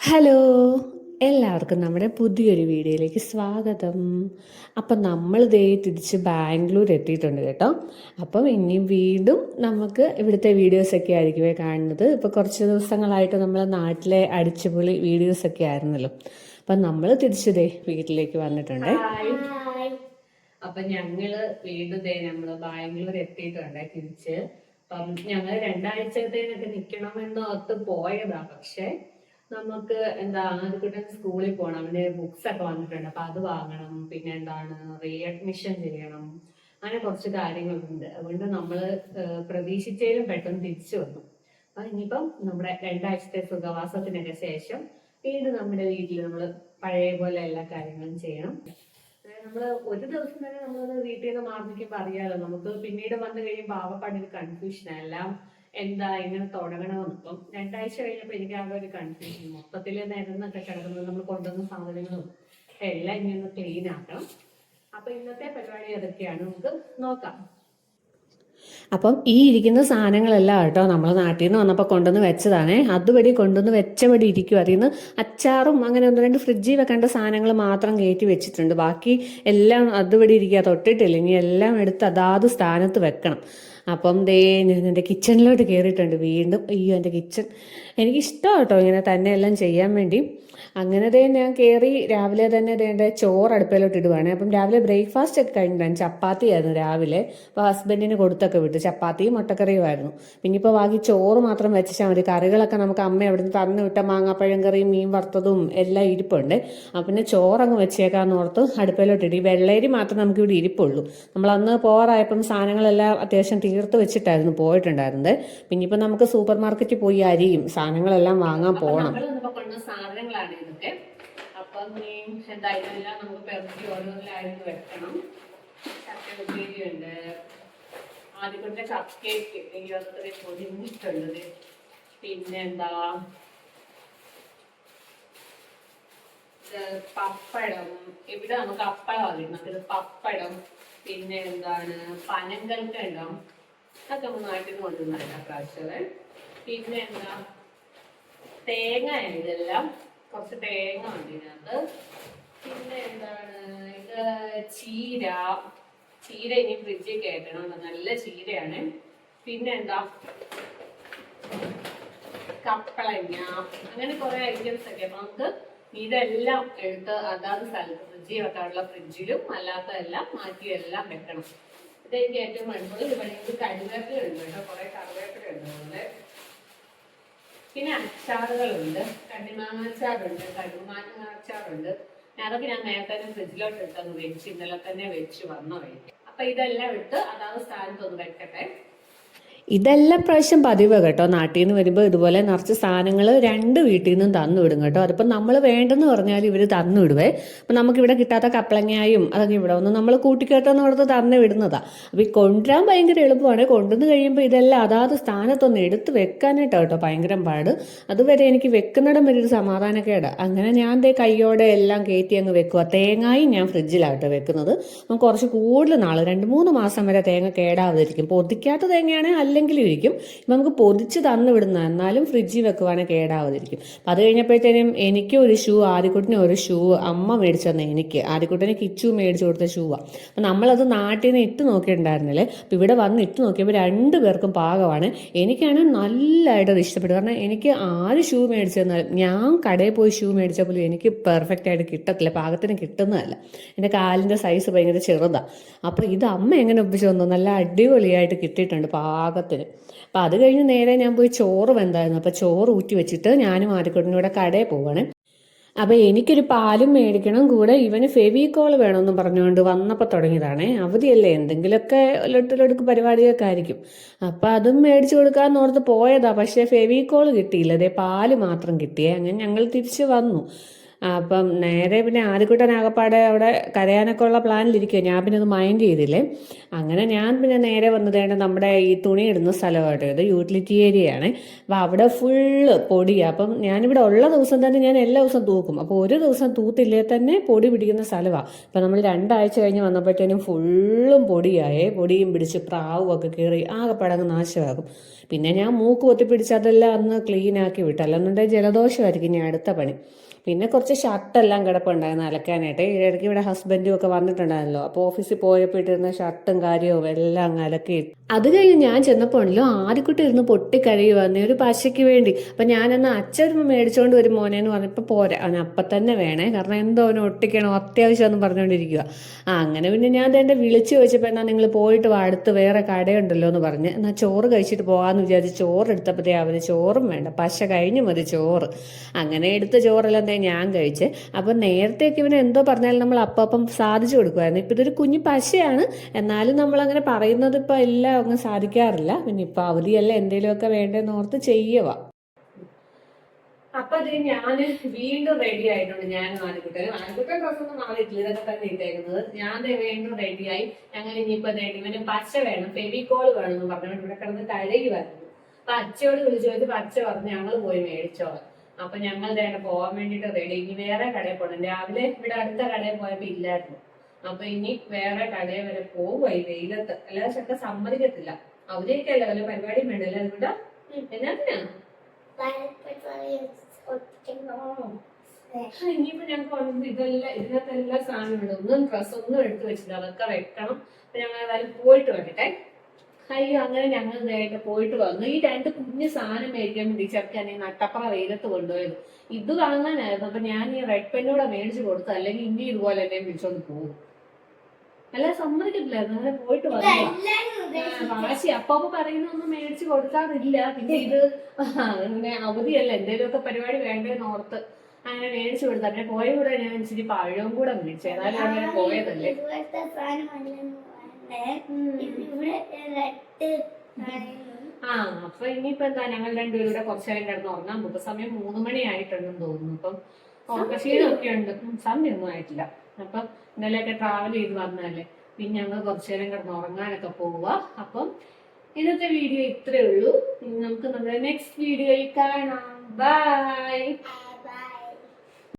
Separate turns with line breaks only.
Hello, എല്ലാവർക്കും നമ്മുടെ പുതിയൊരു വീഡിയോയിലേക്ക് സ്വാഗതം. അപ്പം നമ്മൾ ദേ തിരിച്ച് ബാംഗ്ലൂർ എത്തിയിട്ടുണ്ട് കേട്ടോ. അപ്പം ഇനി വീണ്ടും നമുക്ക് ഇവിടുത്തെ വീഡിയോസൊക്കെ ആയിരിക്കുമേ കാണുന്നത്. ഇപ്പോൾ കുറച്ച് ദിവസങ്ങളായിട്ട് നമ്മൾ നാട്ടിലെ അടിച്ചുപൊളി വീഡിയോസൊക്കെ ആയിരുന്നല്ലോ. അപ്പം നമ്മൾ തിരിച്ചു ദേ വീട്ടിലേക്ക് വന്നിട്ടുണ്ട്. അപ്പം ഞങ്ങള് വീണ്ടും ദേ നമ്മൾ ബാംഗ്ലൂർ എത്തിയിട്ടുണ്ട് തിരിച്ച്. അപ്പം ഞങ്ങൾ രണ്ടാഴ്ചത്തേനൊക്കെ നിൽക്കണമെന്ന് ഓർത്ത് പോയതാ. പക്ഷെ നമുക്ക് ആദ്യക്കുട്ടൻ സ്കൂളിൽ പോകണം, അവന്റെ ബുക്സ് ഒക്കെ വന്നിട്ടുണ്ട്, അപ്പൊ അത് വാങ്ങണം, പിന്നെ റീ അഡ്മിഷൻ ചെയ്യണം, അങ്ങനെ കുറച്ച് കാര്യങ്ങളുണ്ട്. അതുകൊണ്ട് നമ്മള് പ്രതീക്ഷിച്ചതിലും പെട്ടെന്ന് തിരിച്ചു വന്നു. അപ്പൊ ഇനിയിപ്പം നമ്മുടെ രണ്ടാഴ്ചത്തെ സുഖവാസത്തിനൊക്കെ ശേഷം വീണ്ടും നമ്മുടെ വീട്ടിൽ നമ്മൾ പഴയ പോലെ എല്ലാ കാര്യങ്ങളും ചെയ്യണം. നമ്മള് ഒരു ദിവസം തന്നെ നമ്മളത് വീട്ടിൽ നിന്ന് മാർമിക്കുമ്പോ അറിയാലോ, നമുക്ക് പിന്നീട് വന്നു കഴിയുമ്പോൾ ആകപ്പാടൊരു കൺഫ്യൂഷൻ എല്ലാം എങ്ങനെ തുടങ്ങണമെന്ന്. ഇപ്പം രണ്ടാഴ്ച കഴിഞ്ഞപ്പോ എനിക്ക് ആകെ ഒരു കൺഫ്യൂഷൻ. മൊത്തത്തില് നിരന്നൊക്കെ കിടക്കുന്നത്, നമ്മൾ കൊണ്ടുവന്ന സാധനങ്ങളും എല്ലാം ഇനി ഒന്ന് ക്ലീൻ ആക്കണം. അപ്പൊ ഇന്നത്തെ പരിപാടി അതൊക്കെയാണ്, നമുക്ക് നോക്കാം. അപ്പം ഈ ഇരിക്കുന്ന സാധനങ്ങളെല്ലാം കേട്ടോ നമ്മൾ നാട്ടിൽ നിന്ന് വന്നപ്പോൾ കൊണ്ടുവന്ന് വെച്ചതാണേ. അതുവഴി കൊണ്ടുവന്ന് വെച്ചപടി ഇരിക്കും. അതിൽ നിന്ന് അച്ചാറും അങ്ങനെ ഒന്ന് രണ്ട് ഫ്രിഡ്ജിൽ വെക്കേണ്ട സാധനങ്ങൾ മാത്രം കയറ്റി വെച്ചിട്ടുണ്ട്. ബാക്കി എല്ലാം അതുവഴി ഇരിക്കുക, തൊട്ടിട്ടില്ല. ഇനി എല്ലാം എടുത്ത് അതാത് സ്ഥാനത്ത് വെക്കണം. അപ്പം ദേ ഞാൻ എൻ്റെ കിച്ചണിലോട്ട് കയറിയിട്ടുണ്ട് വീണ്ടും. അയ്യോ, എൻ്റെ കിച്ചൺ എനിക്കിഷ്ടമാണ് കേട്ടോ ഇങ്ങനെ തന്നെ എല്ലാം ചെയ്യാൻ വേണ്ടി. അങ്ങനെ ദേ ഞാൻ കയറി രാവിലെ തന്നെ എൻ്റെ ചോറ് അടുപ്പിലോട്ട് ഇടുവാണ്. അപ്പം രാവിലെ ബ്രേക്ക്ഫാസ്റ്റ് ഒക്കെ കഴിഞ്ഞിട്ടാണ്, ചപ്പാത്തി ആയിരുന്നു രാവിലെ. അപ്പോൾ ഹസ്ബൻഡിന് കൊടുത്തൊക്കെ വിട്ടു, ചപ്പാത്തിയും മുട്ടക്കറിയും ആയിരുന്നു. പിന്നെ ഇപ്പോൾ ബാക്കി ചോറ് മാത്രം വെച്ചാൽ മതി. കറികളൊക്കെ നമുക്ക് അമ്മ അവിടുന്ന് തന്നു വിട്ട മാങ്ങാപ്പഴം കറിയും മീൻ വറുത്തതും എല്ലാം ഇരിപ്പുണ്ട്. അപ്പം പിന്നെ ചോറങ്ങ് വെച്ചേക്കാന്ന് ഓർത്ത് അടുപ്പിലോട്ട് ഇടി. വെള്ളേരി മാത്രം നമുക്ക് ഇവിടെ ഇരിപ്പുള്ളൂ. നമ്മൾ അന്ന് പോറായപ്പം സാധനങ്ങളെല്ലാം അത്യാവശ്യം തീർത്ത് വെച്ചിട്ടായിരുന്നു പോയിട്ടുണ്ടായിരുന്നത്. പിന്നെ ഇപ്പം നമുക്ക് സൂപ്പർ മാർക്കറ്റിൽ പോയി അരിയും സാധനങ്ങളെല്ലാം വാങ്ങാൻ പോകണം. സാധനങ്ങളാണ് ഇതൊക്കെ. അപ്പം ഇതെല്ലാം നമുക്ക് പെറുക്കി ഓരോന്നിലായിരുന്നു വെക്കണം. ചക്കയുണ്ട്, ആദ്യത്തെ കപ്പ് കേക്ക് അത്രയും പൊടിഞ്ഞിട്ടുള്ളത്. പിന്നെന്താ പപ്പടം, ഇവിടെ നമുക്ക് അപ്പളം അറിയുന്നത്. ഇത് പപ്പടം, പിന്നെ പനങ്കൽക്കണ്ടം, അതൊക്കെ നമ്മൾ നാട്ടിൽ നിന്ന് കൊണ്ടുവന്നല്ല പ്രാവശ്യം. പിന്നെ തേങ്ങ, ഇതെല്ലാം കുറച്ച് തേങ്ങ ഉണ്ട് ഇതിനകത്ത്. പിന്നെ ഇത് ചീര ഇനി ഫ്രിഡ്ജിൽ കയറ്റണം, നല്ല ചീരയാണ്. പിന്നെ കപ്പളങ്ങ, അങ്ങനെ കുറെ ഐറ്റംസ് ഒക്കെ. അപ്പൊ നമുക്ക് ഇതെല്ലാം എടുത്ത് അതാത് സ്ഥലത്ത് ഫ്രിഡ്ജിൽ വെക്കാനുള്ള ഫ്രിഡ്ജിലും അല്ലാത്തതെല്ലാം മാറ്റിയെല്ലാം വെക്കണം. ഇതെനിക്ക് ഏറ്റവും അടുത്തത്. ഇവിടെ കരുവേപ്പില ഉണ്ട് കേട്ടോ, കുറെ കറിവേപ്പില ഉണ്ട് അതുപോലെ. പിന്നെ അച്ചാറുകളുണ്ട്, കണ്ണിമാങ്ങ അച്ചാറുണ്ട്, കടുമാങ്ങ അച്ചാറുണ്ട്. അതൊക്കെ ഞാൻ നേരത്തെ തന്നെ ഫ്രിഡ്ജിലോട്ട് ഇട്ടൊന്ന് വെച്ച് ഇന്നലെ തന്നെ വെച്ച് വന്ന വഴിക്ക്. അപ്പൊ ഇതെല്ലാം ഇട്ട് അതാത് സ്ഥാനത്തൊന്ന് വെക്കട്ടെ. ഇതെല്ലാം പ്രാവശ്യം പതിവ് കേട്ടോ. നാട്ടിൽ നിന്ന് വരുമ്പോൾ ഇതുപോലെ നിറച്ച് സാധനങ്ങൾ രണ്ട് വീട്ടിൽ നിന്നും തന്നു വിടും കേട്ടോ. അതിപ്പോൾ നമ്മൾ വേണ്ടെന്ന് പറഞ്ഞാൽ ഇവർ തന്നു വിടുവേ. അപ്പം നമുക്കിവിടെ കിട്ടാത്ത കപ്പളങ്ങായും അതൊക്കെ ഇവിടെ ഒന്ന് നമ്മൾ കൂട്ടിക്കേട്ടെന്ന് ഓർത്ത് തന്നു വിടുന്നതാണ്. അപ്പോൾ ഈ കൊണ്ടുവരാൻ ഭയങ്കര എളുപ്പമാണ്. കൊണ്ടുവന്ന് കഴിയുമ്പോൾ ഇതെല്ലാം അതാത് സ്ഥാനത്തൊന്ന് എടുത്ത് വെക്കാനായിട്ടോ കേട്ടോ ഭയങ്കര പാട്. അതുവരെ എനിക്ക് വെക്കുന്നിടം വരെ ഒരു സമാധാനക്കേട്. അങ്ങനെ ഞാൻ കയ്യോടെ എല്ലാം കയറ്റി അങ്ങ് വെക്കുക. തേങ്ങായും ഞാൻ ഫ്രിഡ്ജിലാട്ടോ വെക്കുന്നത്. നമുക്ക് കുറച്ച് കൂടുതൽ നാൾ 2-3 മാസം വരെ തേങ്ങ കേടാവാതിരിക്കും. പൊതിക്കാത്ത തേങ്ങയാണെങ്കിൽ അല്ലെങ്കിലും ഇരിക്കും. നമുക്ക് പൊതിച്ച് തന്നു വിടുന്ന, എന്നാലും ഫ്രിഡ്ജിൽ വെക്കുവാണെങ്കിൽ കേടാവാതിരിക്കും. അപ്പം അത് കഴിഞ്ഞപ്പോഴത്തേനും എനിക്ക് ഒരു ഷൂ, ആദ്യക്കുട്ടിന് ഒരു ഷൂ അമ്മ മേടിച്ചു തന്നെ. എനിക്ക് ആദ്യക്കുട്ടന് കിച്ചു മേടിച്ചു കൊടുത്ത ഷൂവാണ്. അപ്പം നമ്മളത് നാട്ടിൽ നിന്ന് ഇട്ട് നോക്കിയിട്ടുണ്ടായിരുന്നില്ലേ. അപ്പം ഇവിടെ വന്ന് ഇട്ട് നോക്കിയപ്പോൾ 2 പേർക്കും പാകമാണ്. എനിക്കാണെങ്കിൽ നല്ലതായിട്ട് അത് ഇഷ്ടപ്പെട്ടു. കാരണം എനിക്ക് ആര് ഷൂ മേടിച്ചു തന്നാലും, ഞാൻ കടയിൽ പോയി ഷൂ മേടിച്ചാൽ പോലും എനിക്ക് പെർഫെക്റ്റ് ആയിട്ട് കിട്ടത്തില്ല, പാകത്തിന് കിട്ടുന്നതല്ല. എൻ്റെ കാലിൻ്റെ സൈസ് ഭയങ്കര ചെറുതാണ്. അപ്പോൾ ഇത് അമ്മ എങ്ങനെ ഒപ്പിച്ചു തന്നു, നല്ല അടിപൊളിയായിട്ട് കിട്ടിയിട്ടുണ്ട് പാകത്തിന്. അപ്പം അത് കഴിഞ്ഞ് നേരെ ഞാൻ പോയി ചോറ് വെന്തായിരുന്നു. അപ്പം ചോറ് ഊറ്റി വെച്ചിട്ട് ഞാനും ആദ്യക്കുട്ടനും കൂടെ കടയിൽ പോവാണ്. അപ്പം എനിക്കൊരു പാലും മേടിക്കണം, കൂടെ ഇവന് ഫെവിക്കോൾ വേണമെന്ന് പറഞ്ഞുകൊണ്ട് വന്നപ്പോൾ തുടങ്ങിയതാണേ. അവധിയല്ലേ, എന്തെങ്കിലുമൊക്കെ ലൊട്ടിലൊടുക്ക് പരിപാടിയൊക്കെ ആയിരിക്കും. അപ്പം അതും മേടിച്ചു കൊടുക്കാമെന്ന് ഓർത്ത് പോയതാ. പക്ഷേ ഫെവിക്കോൾ കിട്ടിയില്ല, അതേ പാല് മാത്രം കിട്ടിയേ. അങ്ങനെ ഞങ്ങൾ തിരിച്ച് വന്നു. അപ്പം നേരെ പിന്നെ ആദ്യക്കുട്ടൻ ആകപ്പാടെ അവിടെ കരയാനൊക്കെ ഉള്ള പ്ലാനിലിരിക്കുക. ഞാൻ പിന്നെ അത് മൈൻഡ് ചെയ്തില്ലേ. അങ്ങനെ ഞാൻ പിന്നെ നേരെ വന്നതേണ്ട നമ്മുടെ ഈ തുണി ഇടുന്ന സ്ഥലമായിട്ട്, ഇത് യൂട്ടിലിറ്റി ഏരിയയാണ്. അപ്പം അവിടെ ഫുള്ള് പൊടിയാണ്. അപ്പം ഞാനിവിടെ ഉള്ള ദിവസം തന്നെ ഞാൻ എല്ലാ ദിവസവും തൂക്കും. അപ്പോൾ ഒരു ദിവസം തൂത്തില്ലേ തന്നെ പൊടി പിടിക്കുന്ന സ്ഥലമാണ്. അപ്പം നമ്മൾ 2 ആഴ്ച കഴിഞ്ഞ് വന്നപ്പോഴത്തേനും ഫുള്ളും പൊടിയായേ. പൊടിയും പിടിച്ച് പ്രാവും ഒക്കെ കയറി ആകെപ്പാടങ്ങ് നാശമാകും. പിന്നെ ഞാൻ മൂക്ക് പൊത്തിപ്പിടിച്ച് അതെല്ലാം അന്ന് ക്ലീൻ ആക്കി വിട്ടു, അല്ലെന്നുണ്ടെങ്കിൽ ജലദോഷമായിരിക്കും ഞാൻ അടുത്ത പണി. പിന്നെ കുറച്ച് ഷർട്ടെല്ലാം കിടപ്പുണ്ടായിരുന്നു അലക്കാനായിട്ട്. ഇടയ്ക്ക് ഇവിടെ ഹസ്ബൻഡും ഒക്കെ വന്നിട്ടുണ്ടായിരുന്നല്ലോ, അപ്പോൾ ഓഫീസിൽ പോയപ്പോൾ ഇട്ടിരുന്ന ഷർട്ടും കാര്യവും എല്ലാം അങ്ങ് അലക്കി. അത് കഴിഞ്ഞ് ഞാൻ ചെന്നപ്പോഴല്ലോ ആദ്യക്കുട്ടി ഇരുന്ന് പൊട്ടിക്കഴിയുവാന്നേ ഒരു പശയ്ക്ക് വേണ്ടി. അപ്പം ഞാനെന്ന് അച്ഛൻ മേടിച്ചുകൊണ്ട് വരും മോനേന്ന് പറഞ്ഞപ്പോൾ പോരാ, അവന് അപ്പം തന്നെ വേണേ, കാരണം എന്തോ അവന് ഒട്ടിക്കണോ അത്യാവശ്യമെന്ന് പറഞ്ഞുകൊണ്ടിരിക്കുക. അങ്ങനെ പിന്നെ ഞാൻ എൻ്റെ വിളിച്ചു ചോദിച്ചപ്പോൾ എന്നാൽ നിങ്ങൾ പോയിട്ട് വാ, അടുത്ത് വേറെ കടയുണ്ടല്ലോ എന്ന് പറഞ്ഞ്, എന്നാൽ ചോറ് കഴിച്ചിട്ട് പോകാമെന്ന് വിചാരിച്ച് ചോറ് എടുത്തപ്പോഴത്തേ അവന് ചോറും വേണ്ട, പശ കഴിഞ്ഞു മതി ചോറ്. അങ്ങനെ എടുത്ത ചോറെല്ലാം ഞാൻ കഴിച്ച്. അപ്പം നേരത്തെയൊക്കെ ഇവന് എന്തോ പറഞ്ഞാലും നമ്മൾ അപ്പം സാധിച്ചു കൊടുക്കുമായിരുന്നു. ഇപ്പം ഇതൊരു കുഞ്ഞു പശയാണ്, എന്നാലും നമ്മളങ്ങനെ പറയുന്നത് ഇപ്പം എല്ലാം അങ്ങ് സാധിക്കാറില്ല. പിന്നെ ഇപ്പം അവധിയല്ല, എന്തെങ്കിലുമൊക്കെ വേണ്ടതെന്ന് ഓർത്ത് ചെയ്യുക. അപ്പൊ അത് ഞാന് വീണ്ടും റെഡി ആയിട്ടുണ്ട്. ഞാൻ ആൺകുട്ടൻ ഡ്രസ്സൊന്നും മാറിയിട്ടില്ല, ഇതൊക്കെ തന്നെ ഇട്ടേക്കുന്നത്. ഞാൻ വീണ്ടും റെഡിയായി. ഞങ്ങൾ ഇനിയിപ്പോ ഇവന് പച്ച വേണം, ഫെവിക്കോൾ വേണം എന്ന് പറഞ്ഞുകൊണ്ട് ഇവിടെ കിടന്ന് കരയുമായിരുന്നു. അപ്പൊ അച്ഛയോട് വിളിച്ചു ചോദിച്ചു, അച്ഛ പറഞ്ഞ് ഞങ്ങൾ പോയി മേടിച്ചോളാം. അപ്പൊ ഞങ്ങൾ പോകാൻ വേണ്ടിട്ട് റെഡി. ഇനി വേറെ കടയിൽ പോകണം. രാവിലെ ഇവിടെ അടുത്ത കടയിൽ പോയപ്പോ ഇല്ലായിരുന്നു. അപ്പൊ ഇനി വേറെ കടയിൽ വരെ പോവുക ഈ വെയിലത്ത്. അല്ലാതെ ചക്ക സമ്മതിക്കത്തില്ല. അവരെയൊക്കെയല്ല വല്ല പരിപാടിയും വേണ്ടല്ലേ, അതുകൊണ്ടാ എന്നാത്തിനാ ഇനിയിപ്പോ ഞങ്ങൾക്ക് വന്നത് ഇതെല്ലാം, ഇതിനകത്തെല്ലാം സാധനമുണ്ട്. ഒന്നും ഡ്രസ്സൊന്നും എടുത്തു വെച്ചില്ല, അതൊക്കെ വെക്കണം. അപ്പൊ ഞങ്ങൾ ഏതായാലും പോയിട്ട് വരട്ടെ. അയ്യോ, അങ്ങനെ ഞങ്ങൾ നേരിട്ട് പോയിട്ട് വന്നു. ഈ രണ്ട് കുഞ്ഞു സാധനം മേടിക്കാൻ വേണ്ടി ചെറുക്കാൻ ഈ നട്ടപ്പുറ വെയിലത്ത് കൊണ്ടുപോയത്. ഇത് വാങ്ങാനായിരുന്നു. അപ്പൊ ഞാൻ ഈ റെഡ് പെന്നൂടെ മേടിച്ചു കൊടുത്തു, അല്ലെങ്കിൽ ഇനി ഇതുപോലെ എന്നെ വിളിച്ചോണ്ട് പോകും. അല്ല സമ്മതിക്കത്തില്ലായിരുന്നു. അങ്ങനെ പോയിട്ട് വന്നു. വാശി അപ്പൊ പറയുന്നൊന്നും മേടിച്ചു കൊടുക്കാറില്ല. പിന്നെ ഇത് അങ്ങനെ അവധിയല്ല, എന്തെങ്കിലുമൊക്കെ പരിപാടി വേണ്ടേന്ന് ഓർത്ത് അങ്ങനെ മേടിച്ചു കൊടുത്തു. അങ്ങനെ പോയ കൂടെ ഞാൻ ഇച്ചിരി പഴവും കൂടെ മേടിച്ചു. ഏതായാലും അങ്ങനെ പോയതല്ലേ. അപ്പൊ ഇനിയിപ്പോ എന്താ, ഞങ്ങൾ രണ്ടുപേരും കൂടെ കുറച്ചു നേരം കിടന്ന് ഉറങ്ങാൻ പോകും. സമയം 3 മണി ആയിട്ടുണ്ടെന്ന് തോന്നുന്നു. അപ്പം ഉറക്കക്ഷീണമൊക്കെ ഉണ്ട്, സമയമൊന്നും ആയിട്ടില്ല. അപ്പം ഇന്നലെയൊക്കെ ട്രാവൽ ചെയ്ത് വന്നതല്ലേ, പിന്നെ ഞങ്ങൾ കുറച്ചു നേരം കിടന്ന് ഉറങ്ങാനൊക്കെ പോവുക. അപ്പം ഇന്നത്തെ വീഡിയോ ഇത്രേ ഉള്ളൂ. നമുക്ക് നമ്മുടെ നെക്സ്റ്റ് വീഡിയോയിൽ കാണാം. ബൈ.